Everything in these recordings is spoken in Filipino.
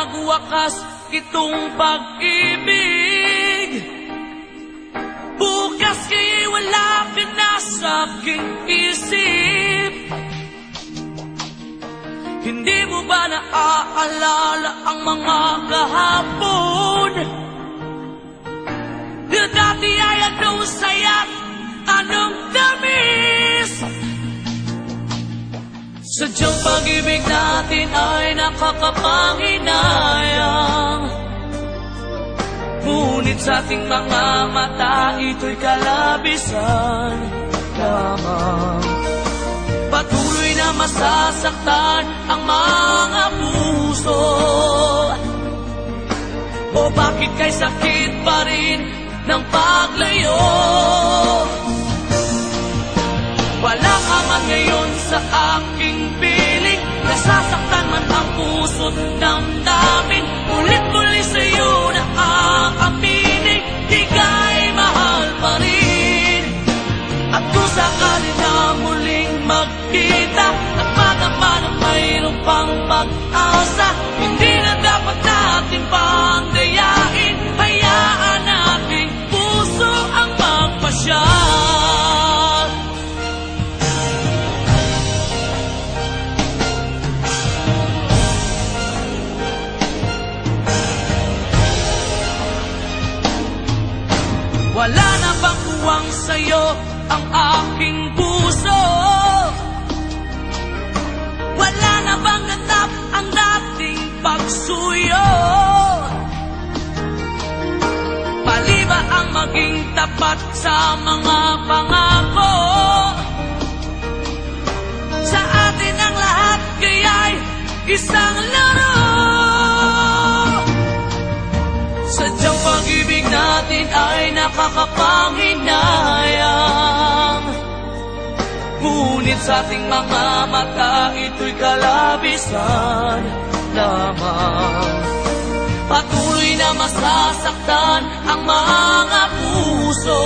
magwakas itong pag-ibig. Bukas kay wala ka na sa aking isip. Hindi mo ba naaalala ang mga kahapon? Na dati ay anong saya, anong tamis. Sadyang pag-ibig natin ay nakakapanghinayang. Ngunit sa ating mga mata, ito'y kalabisan lamang. Patuloy na masasaktan ang mga puso. O bakit kay sakit pa rin ng paglayo? Wala ka man ngayon sa aking piling. Nasasaktan man ang puso't damdamin. Ulit-ulit sa'yo na aaminin, ika'y mahal pa rin. At kung sakali na muling magkita at madama na mayroon pang pag-asa, hindi na dapat natin pang dayain. Hayaan nating puso ang magpasya. Wala na bang uwang sa'yo ang aking puso? Wala na bang ganap ang dating pagsuyo? Mali ba ang maging tapat sa mga pangako? Sa atin ang lahat kaya'y isang laro. Sadyang pag-ibig natin ay nakakapanghinayang. Ngunit sa ating mga mata, ito'y kalabisan lamang. Patuloy na masasaktan ang mga puso.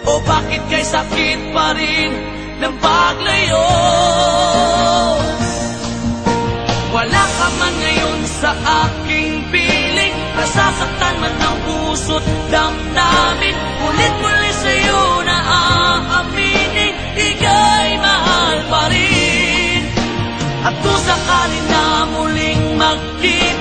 O bakit kay sakit pa rin ng paglayo? Wala ka man ngayon sa aking piling. Nasasaktan man ang puso't damdamin. Ulit-ulit sa'yo na aaminin, ika'y mahal pa rin. At kung sakali na muling magkita